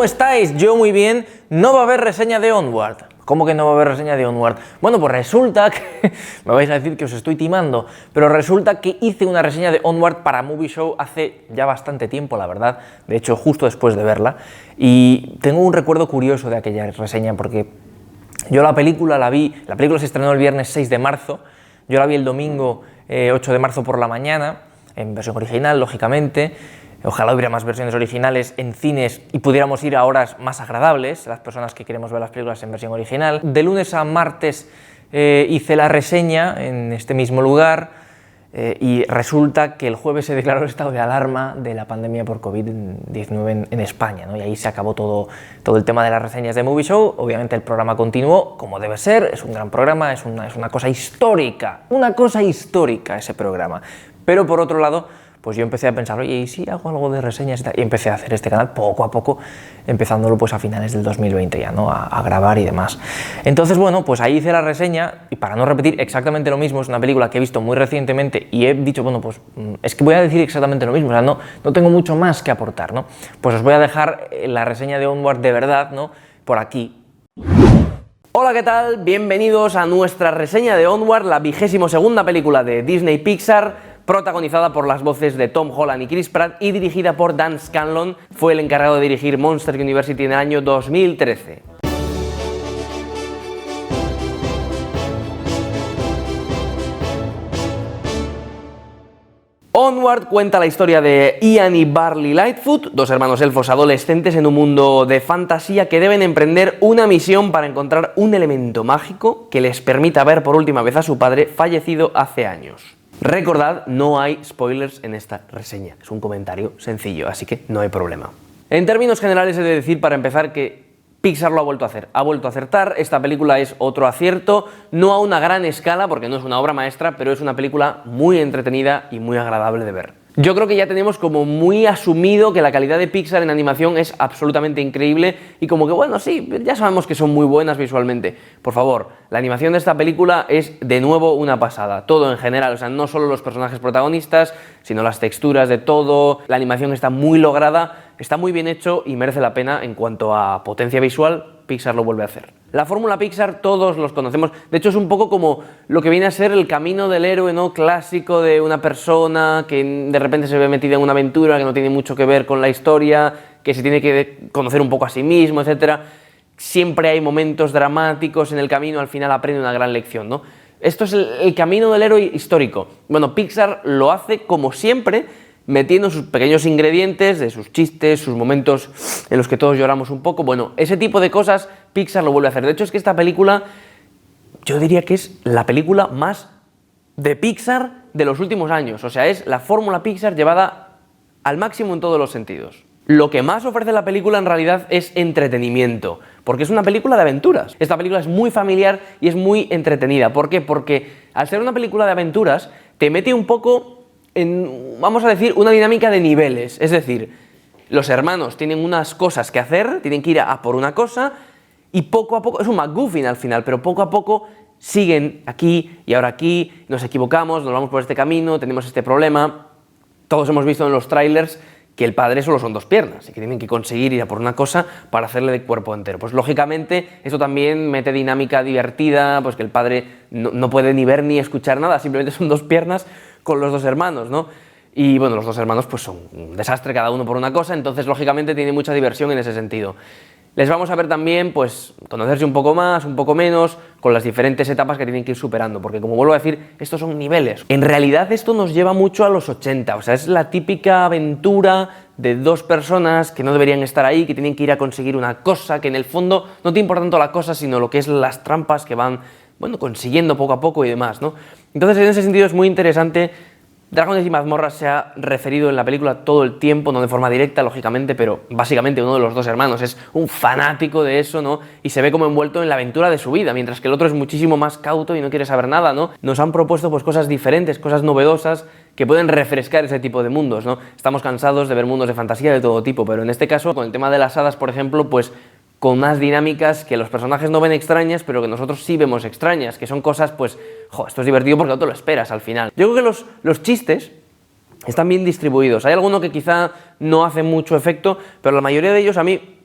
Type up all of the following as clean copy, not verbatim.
¿Cómo estáis? Yo muy bien. No va a haber reseña de Onward. ¿Cómo que no va a haber reseña de Onward? Bueno, pues resulta que... me vais a decir que os estoy timando, pero resulta que hice una reseña de Onward para Movie Show hace ya bastante tiempo, la verdad. De hecho, justo después de verla. Y tengo un recuerdo curioso de aquella reseña, porque yo la película se estrenó el viernes 6 de marzo, yo la vi el domingo 8 de marzo por la mañana, en versión original, lógicamente. Ojalá hubiera más versiones originales en cines y pudiéramos ir a horas más agradables, las personas que queremos ver las películas en versión original. De lunes a martes hice la reseña en este mismo lugar y resulta que el jueves se declaró el estado de alarma de la pandemia por COVID-19 en España, ¿no? Y ahí se acabó todo el tema de las reseñas de Movie Show. Obviamente el programa continuó como debe ser, es un gran programa, es una cosa histórica ese programa. Pero por otro lado, pues yo empecé a pensar, oye, ¿y si hago algo de reseñas y tal? Y empecé a hacer este canal poco a poco, empezándolo pues a finales del 2020 ya, ¿no? A grabar y demás. Entonces, bueno, pues ahí hice la reseña, y para no repetir exactamente lo mismo, es una película que he visto muy recientemente y he dicho, bueno, pues es que voy a decir exactamente lo mismo, o sea, no tengo mucho más que aportar, ¿no? Pues os voy a dejar la reseña de Onward de verdad, ¿no? Por aquí. Hola, ¿qué tal? Bienvenidos a nuestra reseña de Onward, la 22ª película de Disney Pixar, protagonizada por las voces de Tom Holland y Chris Pratt y dirigida por Dan Scanlon. Fue el encargado de dirigir Monsters University en el año 2013. Onward cuenta la historia de Ian y Barley Lightfoot, dos hermanos elfos adolescentes en un mundo de fantasía que deben emprender una misión para encontrar un elemento mágico que les permita ver por última vez a su padre fallecido hace años. Recordad, no hay spoilers en esta reseña, es un comentario sencillo, así que no hay problema. En términos generales he de decir para empezar que Pixar lo ha vuelto a hacer, ha vuelto a acertar. Esta película es otro acierto, no a una gran escala porque no es una obra maestra, pero es una película muy entretenida y muy agradable de ver. Yo creo que ya tenemos como muy asumido que la calidad de Pixar en animación es absolutamente increíble y como que bueno, sí, ya sabemos que son muy buenas visualmente. Por favor, la animación de esta película es de nuevo una pasada, todo en general, o sea, no solo los personajes protagonistas, sino las texturas de todo, la animación está muy lograda, está muy bien hecho y merece la pena en cuanto a potencia visual. Pixar lo vuelve a hacer. La fórmula Pixar todos los conocemos, de hecho es un poco como lo que viene a ser el camino del héroe, ¿no? Clásico de una persona que de repente se ve metida en una aventura que no tiene mucho que ver con la historia, que se tiene que conocer un poco a sí mismo, etc. Siempre hay momentos dramáticos en el camino, al final aprende una gran lección, ¿no? Esto es el camino del héroe histórico. Bueno, Pixar lo hace como siempre, metiendo sus pequeños ingredientes, de sus chistes, sus momentos en los que todos lloramos un poco. Bueno, ese tipo de cosas Pixar lo vuelve a hacer. De hecho, es que esta película, yo diría que es la película más de Pixar de los últimos años. O sea, es la fórmula Pixar llevada al máximo en todos los sentidos. Lo que más ofrece la película en realidad es entretenimiento, porque es una película de aventuras. Esta película es muy familiar y es muy entretenida. ¿Por qué? Porque al ser una película de aventuras, te mete un poco en, vamos a decir, una dinámica de niveles. Es decir, los hermanos tienen unas cosas que hacer, tienen que ir a por una cosa y poco a poco, es un MacGuffin al final, pero poco a poco siguen aquí y ahora aquí, nos equivocamos, nos vamos por este camino, tenemos este problema. Todos hemos visto en los trailers que el padre solo son dos piernas y que tienen que conseguir ir a por una cosa para hacerle de cuerpo entero. Pues lógicamente esto también mete dinámica divertida, pues que el padre no puede ni ver ni escuchar nada, simplemente son dos piernas con los dos hermanos, ¿no? Y bueno, los dos hermanos pues son un desastre cada uno por una cosa, entonces lógicamente tiene mucha diversión en ese sentido. Les vamos a ver también, pues, conocerse un poco más, un poco menos, con las diferentes etapas que tienen que ir superando, porque como vuelvo a decir, estos son niveles. En realidad esto nos lleva mucho a los 80, o sea, es la típica aventura de dos personas que no deberían estar ahí, que tienen que ir a conseguir una cosa, que en el fondo no te importa tanto la cosa, sino lo que es las trampas que van, bueno, consiguiendo poco a poco y demás, ¿no? Entonces, en ese sentido es muy interesante. Dragones y mazmorras se ha referido en la película todo el tiempo, no de forma directa, lógicamente, pero básicamente uno de los dos hermanos es un fanático de eso, ¿no? Y se ve como envuelto en la aventura de su vida, mientras que el otro es muchísimo más cauto y no quiere saber nada, ¿no? Nos han propuesto pues cosas diferentes, cosas novedosas, que pueden refrescar ese tipo de mundos, ¿no? Estamos cansados de ver mundos de fantasía de todo tipo, pero en este caso, con el tema de las hadas, por ejemplo, pues con más dinámicas que los personajes no ven extrañas, pero que nosotros sí vemos extrañas, que son cosas, pues, esto es divertido porque no te lo esperas al final. Yo creo que los chistes están bien distribuidos. Hay alguno que quizá no hace mucho efecto, pero la mayoría de ellos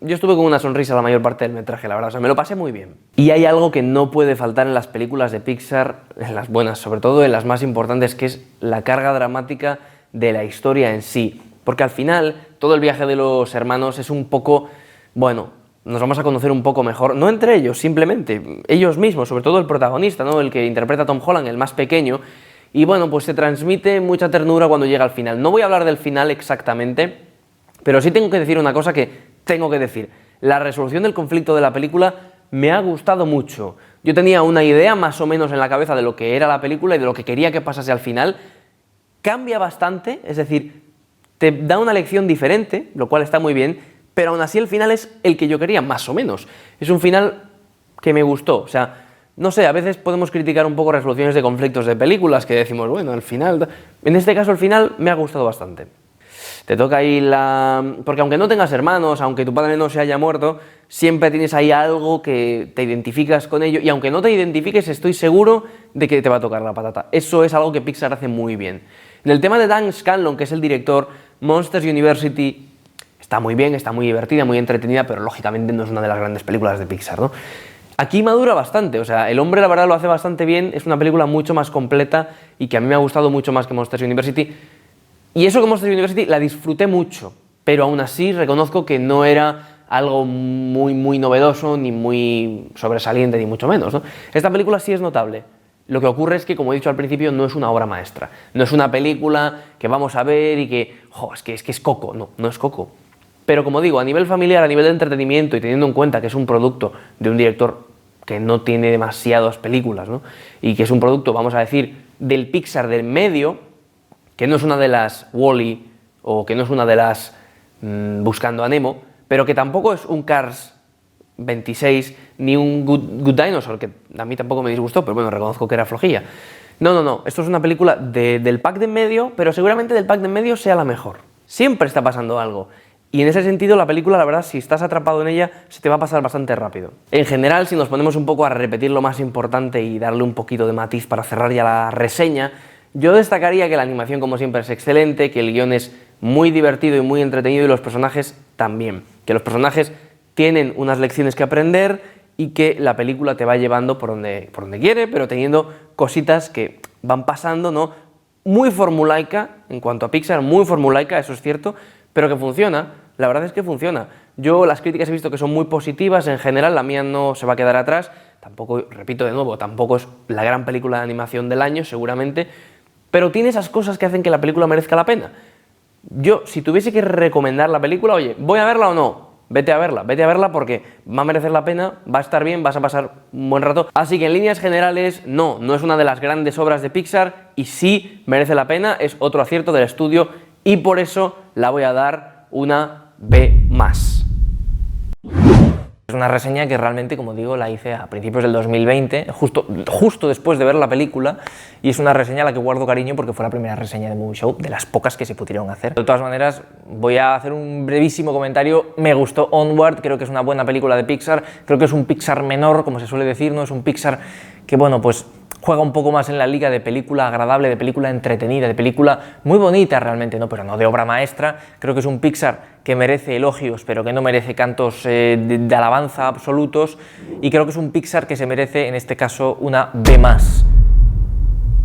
yo estuve con una sonrisa la mayor parte del metraje, la verdad, o sea, me lo pasé muy bien. Y hay algo que no puede faltar en las películas de Pixar, en las buenas, sobre todo en las más importantes, que es la carga dramática de la historia en sí. Porque al final, todo el viaje de los hermanos es un poco, bueno, nos vamos a conocer un poco mejor, no entre ellos, simplemente, ellos mismos, sobre todo el protagonista, ¿no? El que interpreta a Tom Holland, el más pequeño. Y bueno, pues se transmite mucha ternura cuando llega al final. No voy a hablar del final exactamente, pero sí tengo que decir una cosa que tengo que decir. La resolución del conflicto de la película me ha gustado mucho. Yo tenía una idea más o menos en la cabeza de lo que era la película y de lo que quería que pasase al final. Cambia bastante, es decir, te da una lección diferente, lo cual está muy bien, pero aún así el final es el que yo quería, más o menos. Es un final que me gustó, o sea, no sé, a veces podemos criticar un poco resoluciones de conflictos de películas que decimos, bueno, al final... En este caso el final me ha gustado bastante. Te toca ahí porque aunque no tengas hermanos, aunque tu padre no se haya muerto, siempre tienes ahí algo que te identificas con ello, y aunque no te identifiques, estoy seguro de que te va a tocar la patata. Eso es algo que Pixar hace muy bien. En el tema de Dan Scanlon, que es el director, Monsters University está muy bien, está muy divertida, muy entretenida, pero lógicamente no es una de las grandes películas de Pixar, ¿no? Aquí madura bastante, o sea, el hombre la verdad lo hace bastante bien, es una película mucho más completa y que a mí me ha gustado mucho más que Monsters University. Y eso que Monsters University la disfruté mucho, pero aún así reconozco que no era algo muy novedoso, ni muy sobresaliente, ni mucho menos, ¿no? Esta película sí es notable. Lo que ocurre es que, como he dicho al principio, no es una obra maestra. No es una película que vamos a ver y que, es que es Coco. No, no es Coco. Pero como digo, a nivel familiar, a nivel de entretenimiento y teniendo en cuenta que es un producto de un director que no tiene demasiadas películas, ¿no? Y que es un producto, vamos a decir, del Pixar del medio, que no es una de las Wall-E o que no es una de las Buscando a Nemo, pero que tampoco es un Cars 26 ni un Good Dinosaur, que a mí tampoco me disgustó, pero bueno, reconozco que era flojilla. No, esto es una película del pack de en medio, pero seguramente del pack de en medio sea la mejor. Siempre está pasando algo. Y en ese sentido la película, la verdad, si estás atrapado en ella, se te va a pasar bastante rápido. En general, si nos ponemos un poco a repetir lo más importante y darle un poquito de matiz para cerrar ya la reseña, yo destacaría que la animación, como siempre, es excelente, que el guión es muy divertido y muy entretenido y los personajes también. Que los personajes tienen unas lecciones que aprender y que la película te va llevando por donde quiere, pero teniendo cositas que van pasando, ¿no? Muy formulaica, en cuanto a Pixar, muy formulaica, eso es cierto, pero que funciona. La verdad es que funciona. Yo las críticas he visto que son muy positivas, en general la mía no se va a quedar atrás, tampoco, repito de nuevo, tampoco es la gran película de animación del año, seguramente, pero tiene esas cosas que hacen que la película merezca la pena. Yo, si tuviese que recomendar la película, oye, ¿voy a verla o no? Vete a verla porque va a merecer la pena, va a estar bien, vas a pasar un buen rato. Así que en líneas generales, no es una de las grandes obras de Pixar y sí merece la pena, es otro acierto del estudio y por eso la voy a dar una B+. Es una reseña que realmente, como digo, la hice a principios del 2020, justo después de ver la película, y es una reseña a la que guardo cariño porque fue la primera reseña de Movie Show, de las pocas que se pudieron hacer. De todas maneras, voy a hacer un brevísimo comentario. Me gustó Onward, creo que es una buena película de Pixar, creo que es un Pixar menor, como se suele decir, ¿no? Es un Pixar que, bueno, pues juega un poco más en la liga de película agradable, de película entretenida, de película muy bonita realmente, ¿no? Pero no de obra maestra. Creo que es un Pixar que merece elogios, pero que no merece cantos de alabanza absolutos, y creo que es un Pixar que se merece, en este caso, una B+.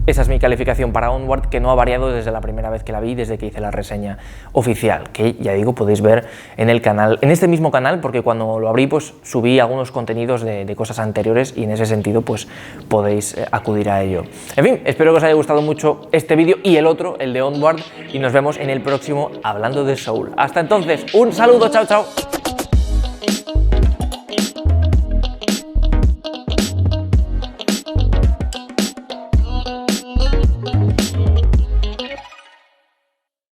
Esa es mi calificación para Onward, que no ha variado desde la primera vez que la vi, desde que hice la reseña oficial, que ya digo, podéis ver en el canal, en este mismo canal, porque cuando lo abrí pues subí algunos contenidos de cosas anteriores y en ese sentido pues podéis acudir a ello. En fin, espero que os haya gustado mucho este vídeo y el otro, el de Onward, y nos vemos en el próximo Hablando de Soul. Hasta entonces, un saludo, chao.